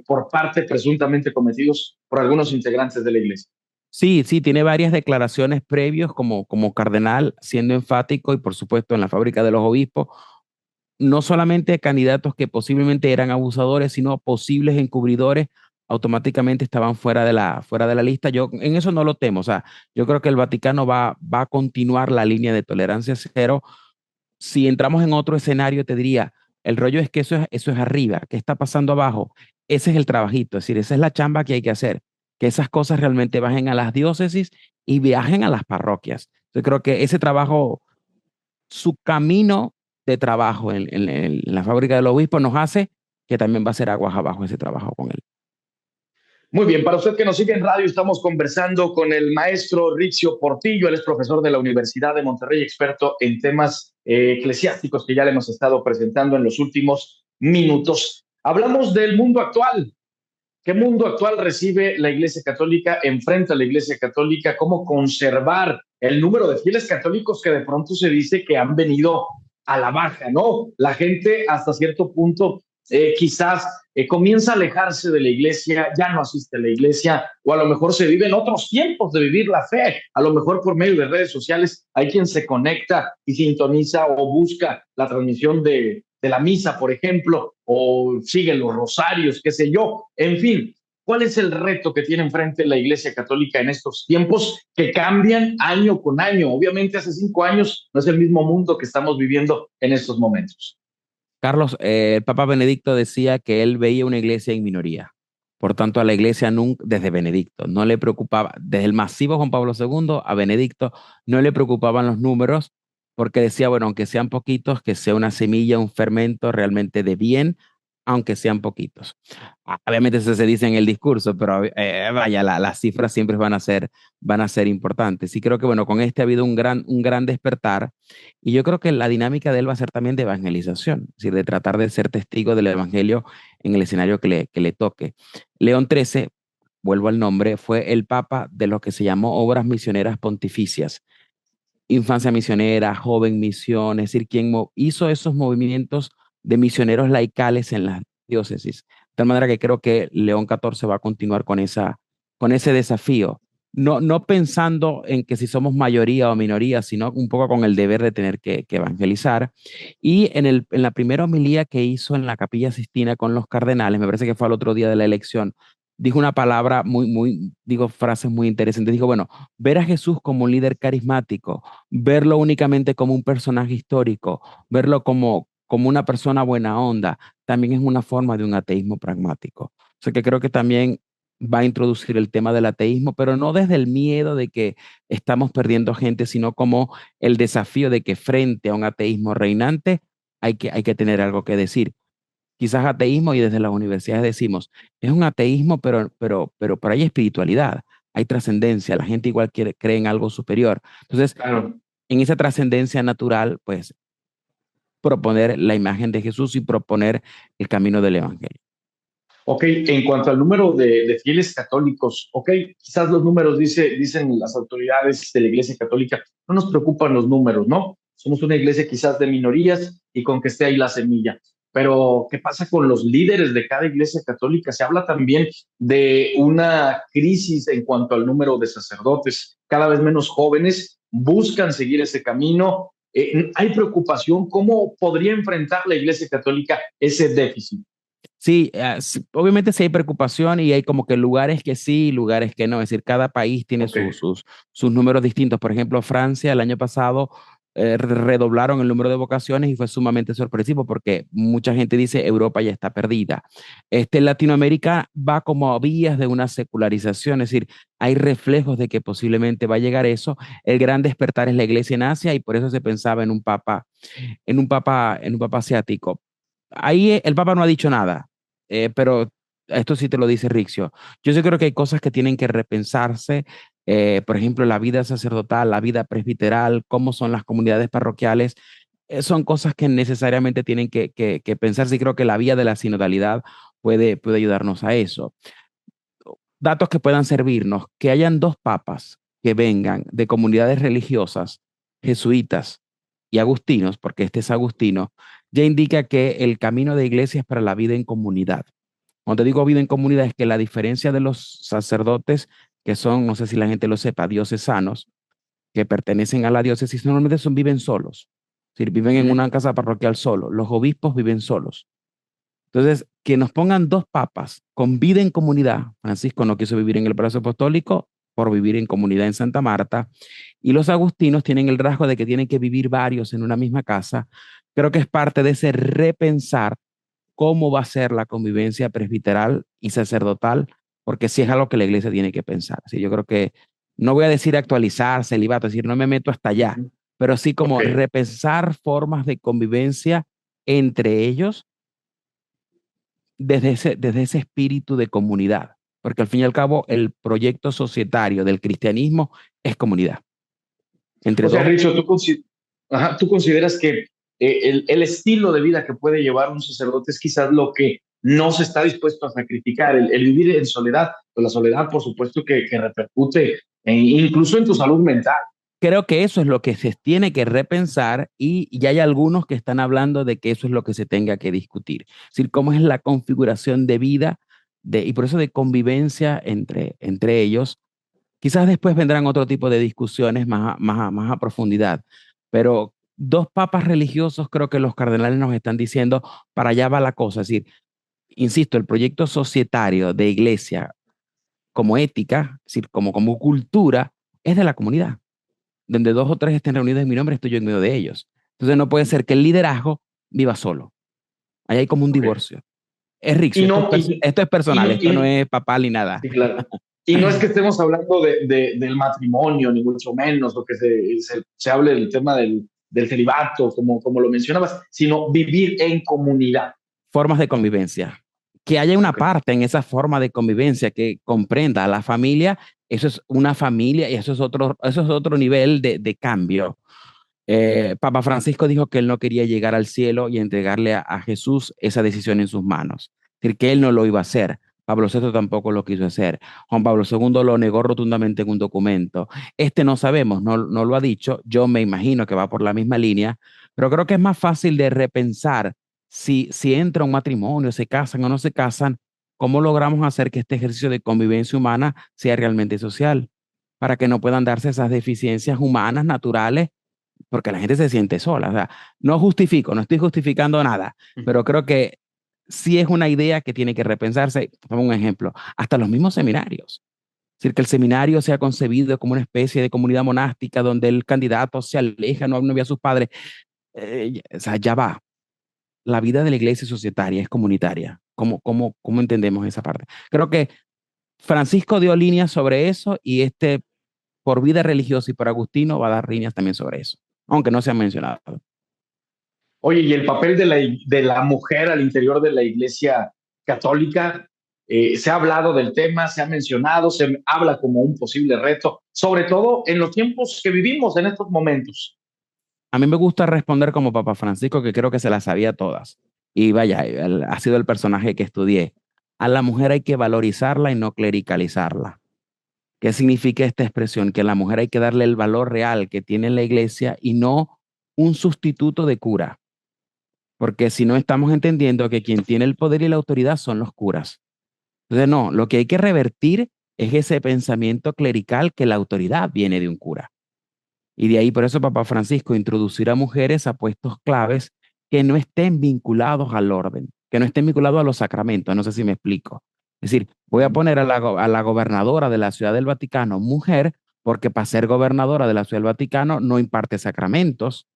por parte presuntamente cometidos por algunos integrantes de la iglesia. Sí, sí, tiene varias declaraciones previos como cardenal, siendo enfático, y por supuesto en la fábrica de los obispos, no solamente candidatos que posiblemente eran abusadores, sino posibles encubridores, automáticamente estaban fuera de la lista. Yo en eso no lo temo, o sea, yo creo que el Vaticano va a continuar la línea de tolerancia cero. Si entramos en otro escenario, te diría, el rollo es que eso es arriba, ¿qué está pasando abajo? Ese es el trabajito, es decir, esa es la chamba que hay que hacer, que esas cosas realmente bajen a las diócesis y viajen a las parroquias. Yo creo que ese trabajo, su camino de trabajo en la fábrica del obispo, nos hace que también va a ser aguas abajo ese trabajo con él. Muy bien, para usted que nos sigue en radio, estamos conversando con el maestro Rizzio Portillo, él es profesor de la Universidad de Monterrey, experto en temas eclesiásticos que ya le hemos estado presentando en los últimos minutos. Hablamos del mundo actual, ¿Qué mundo actual recibe la Iglesia Católica, enfrenta a la Iglesia Católica? ¿Cómo conservar el número de fieles católicos que de pronto se dice que han venido a la baja, ¿no? La gente hasta cierto punto quizás comienza a alejarse de la iglesia, ya no asiste a la iglesia, o a lo mejor se viven otros tiempos de vivir la fe. A lo mejor por medio de redes sociales hay quien se conecta y sintoniza o busca la transmisión de la misa, por ejemplo, o sigue los rosarios, qué sé yo. En fin, ¿cuál es el reto que tiene enfrente la Iglesia Católica en estos tiempos que cambian año con año? Obviamente hace 5 años no es el mismo mundo que estamos viviendo en estos momentos. Carlos, el Papa Benedicto decía que él veía una iglesia en minoría. Por tanto, a la iglesia nunca, desde Benedicto, no le preocupaba, desde el masivo Juan Pablo II a Benedicto, no le preocupaban los números, porque decía, bueno, aunque sean poquitos, que sea una semilla, un fermento realmente de bien, aunque sean poquitos. Obviamente eso se dice en el discurso, pero vaya, las cifras siempre van a ser importantes. Y creo que, bueno, con este ha habido un gran despertar. Y yo creo que la dinámica de él va a ser también de evangelización, es decir, de tratar de ser testigo del evangelio en el escenario que le toque. León XIII, vuelvo al nombre, fue el papa de lo que se llamó obras misioneras pontificias, infancia misionera, joven misión, es decir, quien hizo esos movimientos de misioneros laicales en las diócesis. De tal manera que creo que León XIV va a continuar con ese desafío. No, no pensando en que si somos mayoría o minoría, sino un poco con el deber de tener que evangelizar. Y en la primera homilía que hizo en la Capilla Sistina con los cardenales, me parece que fue al otro día de la elección, dijo una palabra digo, frases muy interesantes. Dijo, bueno, ver a Jesús como un líder carismático, verlo únicamente como un personaje histórico, verlo como una persona buena onda, también es una forma de un ateísmo pragmático. O sea que creo que también va a introducir el tema del ateísmo, pero no desde el miedo de que estamos perdiendo gente, sino como el desafío de que frente a un ateísmo reinante hay que tener algo que decir. Quizás ateísmo y desde las universidades decimos, es un ateísmo, pero hay espiritualidad, hay trascendencia, la gente igual cree en algo superior. Entonces, Claro. en esa trascendencia natural, pues proponer la imagen de Jesús y proponer el camino del Evangelio. Ok, en cuanto al número de fieles católicos, ok, quizás los números, dicen las autoridades de la Iglesia Católica, no nos preocupan los números, ¿no? Somos una iglesia quizás de minorías y con que esté ahí la semilla. Pero, ¿qué pasa con los líderes de cada iglesia católica? Se habla también de una crisis en cuanto al número de sacerdotes. Cada vez menos jóvenes buscan seguir ese camino. Hay preocupación. ¿Cómo podría enfrentar la iglesia católica ese déficit? Sí, obviamente sí hay preocupación y hay como que lugares que sí, lugares que no. Es decir, cada país tiene Ok. sus números distintos. Por ejemplo, Francia el año pasado redoblaron el número de vocaciones y fue sumamente sorpresivo porque mucha gente dice Europa ya está perdida. Latinoamérica va como a vías de una secularización, es decir, hay reflejos de que posiblemente va a llegar eso. El gran despertar es la iglesia en Asia y por eso se pensaba en un papa asiático. Ahí el Papa no ha dicho nada, pero esto sí te lo dice Rixio. Yo sí creo que hay cosas que tienen que repensarse, por ejemplo, la vida sacerdotal, la vida presbiteral, cómo son las comunidades parroquiales, son cosas que necesariamente tienen que pensarse y creo que la vía de la sinodalidad puede ayudarnos a eso. Datos que puedan servirnos, que hayan dos papas que vengan de comunidades religiosas, jesuitas y agustinos, porque este es agustino, ya indica que el camino de iglesia es para la vida en comunidad. Cuando digo vida en comunidad es que la diferencia de los sacerdotes, que son, no sé si la gente lo sepa, diocesanos, que pertenecen a la diócesis, normalmente viven solos. Es decir, viven en una casa parroquial solo. Los obispos viven solos. Entonces, que nos pongan dos papas con vida en comunidad. Francisco no quiso vivir en el brazo apostólico por vivir en comunidad en Santa Marta. Y los agustinos tienen el rasgo de que tienen que vivir varios en una misma casa. Creo que es parte de ese repensar cómo va a ser la convivencia presbiteral y sacerdotal, porque sí es algo que la iglesia tiene que pensar. Sí, yo creo que no voy a decir actualizar, celibato, es decir, no me meto hasta allá, pero sí como Ok. repensar formas de convivencia entre ellos desde ese espíritu de comunidad, porque al fin y al cabo el proyecto societario del cristianismo es comunidad. Entre O sea, dos, Richo, ¿tú consideras que el estilo de vida que puede llevar un sacerdote es quizás lo que no se está dispuesto a sacrificar. El vivir en soledad, pues la soledad, por supuesto, que repercute incluso en tu salud mental. Creo que eso es lo que se tiene que repensar y ya hay algunos que están hablando de que eso es lo que se tenga que discutir. Es decir, cómo es la configuración de vida y por eso de convivencia entre ellos. Quizás después vendrán otro tipo de discusiones más a profundidad, pero dos papas religiosos creo que los cardenales nos están diciendo para allá va la cosa. Es decir, insisto, el proyecto societario de iglesia como ética, es decir, como cultura, es de la comunidad donde dos o tres estén reunidos en mi nombre, estoy yo en medio de ellos. Entonces no puede ser que el liderazgo viva solo. Ahí hay como un Okay. divorcio. Es Rixo, Y no, esto es personal, esto no y, es papal ni nada. sí, claro. Y no es que estemos hablando del matrimonio, ni mucho menos, o que se hable del tema del celibato, como lo mencionabas, sino vivir en comunidad. Formas de convivencia. Que haya una Okay. parte en esa forma de convivencia que comprenda a la familia, eso es una familia y eso es otro nivel de cambio. Papa Francisco dijo que él no quería llegar al cielo y entregarle a Jesús esa decisión en sus manos. Es decir, que él no lo iba a hacer. Pablo VI tampoco lo quiso hacer. Juan Pablo II lo negó rotundamente en un documento. Este no sabemos, no lo ha dicho. Yo me imagino que va por la misma línea, pero creo que es más fácil de repensar si entra un matrimonio, se casan o no se casan, cómo logramos hacer que este ejercicio de convivencia humana sea realmente social, para que no puedan darse esas deficiencias humanas, naturales porque la gente se siente sola. O sea, no justifico, no estoy justificando nada, pero creo que sí es una idea que tiene que repensarse. Pongo un ejemplo, hasta los mismos seminarios. Es decir, que el seminario sea concebido como una especie de comunidad monástica donde el candidato se aleja, no ve a sus padres. O sea, ya va. La vida de la iglesia societaria es comunitaria. ¿Cómo entendemos esa parte? Creo que Francisco dio líneas sobre eso y por vida religiosa y por Agustino, va a dar líneas también sobre eso, aunque no se han mencionado. Oye, y el papel de la mujer al interior de la Iglesia Católica, se ha hablado del tema, se ha mencionado, se habla como un posible reto, sobre todo en los tiempos que vivimos en estos momentos. A mí me gusta responder como Papa Francisco, que creo que se las sabía todas. Y vaya, ha sido el personaje que estudié. A la mujer hay que valorizarla y no clericalizarla. ¿Qué significa esta expresión? Que a la mujer hay que darle el valor real que tiene la iglesia y no un sustituto de cura. Porque si no estamos entendiendo que quien tiene el poder y la autoridad son los curas. Entonces, no, lo que hay que revertir es ese pensamiento clerical que la autoridad viene de un cura. Y de ahí por eso Papa Francisco introducir a mujeres a puestos claves que no estén vinculados al orden, que no estén vinculados a los sacramentos. No sé si me explico. Es decir, voy a poner a la gobernadora de la Ciudad del Vaticano mujer, porque para ser gobernadora de la Ciudad del Vaticano no imparte sacramentos.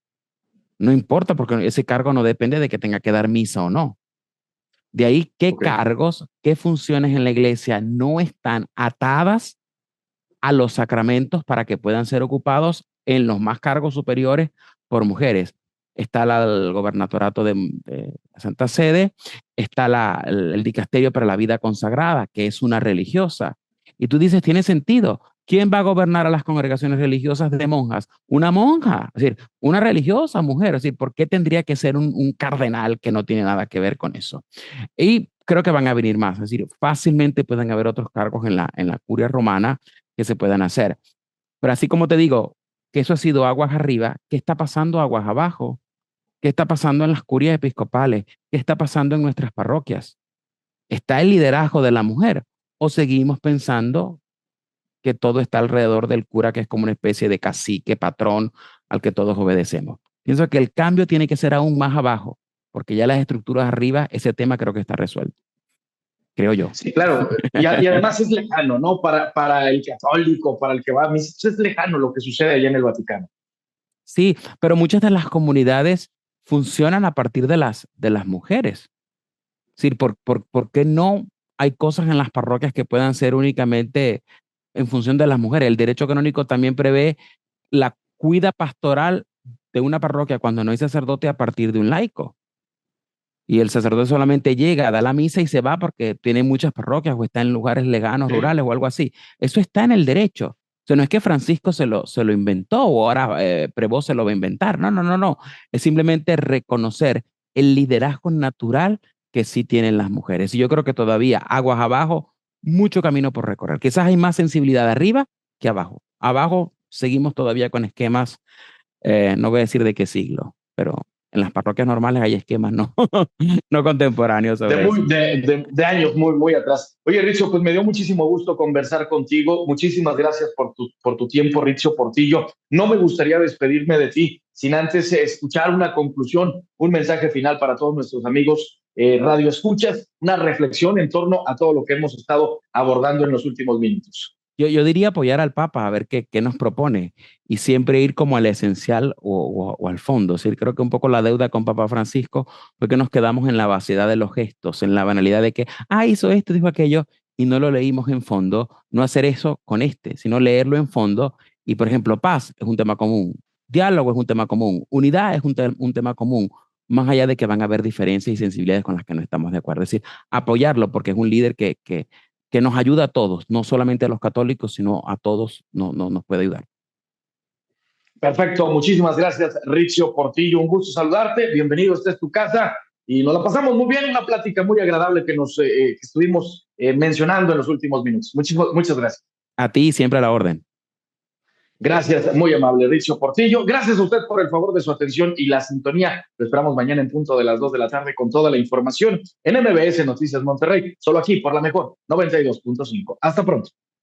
No importa porque ese cargo no depende de que tenga que dar misa o no. De ahí qué Okay. cargos, qué funciones en la iglesia no están atadas a los sacramentos para que puedan ser ocupados en los más cargos superiores por mujeres. Está el gobernatorato de la Santa Sede, está el dicasterio para la vida consagrada, que es una religiosa. Y tú dices, tiene sentido. ¿Quién va a gobernar a las congregaciones religiosas de monjas? Una monja, es decir, una religiosa mujer. Es decir, ¿por qué tendría que ser un cardenal que no tiene nada que ver con eso? Y creo que van a venir más. Es decir, fácilmente pueden haber otros cargos en la curia romana que se puedan hacer. Pero así como te digo que eso ha sido aguas arriba, ¿qué está pasando aguas abajo? ¿Qué está pasando en las curias episcopales? ¿Qué está pasando en nuestras parroquias? ¿Está el liderazgo de la mujer? ¿O seguimos pensando que todo está alrededor del cura, que es como una especie de cacique, patrón al que todos obedecemos? Pienso que el cambio tiene que ser aún más abajo, porque ya las estructuras arriba, ese tema creo que está resuelto, creo yo. Sí, claro. Y además es lejano, ¿no? Para el católico, para el que va a misa, es lejano lo que sucede allá en el Vaticano. Sí, pero muchas de las comunidades funcionan a partir de las mujeres. Es decir, ¿por qué no hay cosas en las parroquias que puedan ser únicamente en función de las mujeres? El derecho canónico también prevé la cuida pastoral de una parroquia cuando no hay sacerdote a partir de un laico. Y el sacerdote solamente llega, da la misa y se va porque tiene muchas parroquias o está en lugares lejanos, Sí. rurales o algo así. Eso está en el derecho. O sea, no es que Francisco se lo inventó o ahora Prevost se lo va a inventar. No, no, no, no. Es simplemente reconocer el liderazgo natural que sí tienen las mujeres. Y yo creo que todavía aguas abajo, mucho camino por recorrer. Quizás hay más sensibilidad arriba que abajo. Abajo seguimos todavía con esquemas, no voy a decir de qué siglo, pero en las parroquias normales hay esquemas no, no contemporáneos sobre eso. De años muy atrás. Oye, Richo, pues me dio muchísimo gusto conversar contigo. Muchísimas gracias por tu tiempo, Richo Portillo. No me gustaría despedirme de ti sin antes escuchar una conclusión, un mensaje final para todos nuestros amigos Radio Escuchas, una reflexión en torno a todo lo que hemos estado abordando en los últimos minutos. Yo diría apoyar al Papa a ver qué nos propone y siempre ir como al esencial o al fondo. Es decir, creo que un poco la deuda con Papa Francisco fue que nos quedamos en la vaciedad de los gestos, en la banalidad de que, hizo esto, dijo aquello, y no lo leímos en fondo. No hacer eso con sino leerlo en fondo. Y, por ejemplo, paz es un tema común, diálogo es un tema común, unidad es un tema común, más allá de que van a haber diferencias y sensibilidades con las que no estamos de acuerdo. Es decir, apoyarlo porque es un líder que nos ayuda a todos, no solamente a los católicos, sino a todos nos puede ayudar. Perfecto, muchísimas gracias, Richo Portillo. Un gusto saludarte. Bienvenido, esta es tu casa. Y nos la pasamos muy bien, una plática muy agradable que estuvimos mencionando en los últimos minutos. Muchas gracias. A ti siempre a la orden. Gracias, muy amable, Richo Portillo. Gracias a usted por el favor de su atención y la sintonía. Lo esperamos mañana en punto de las 2 de la tarde con toda la información en MBS Noticias Monterrey, solo aquí por la mejor 92.5. Hasta pronto.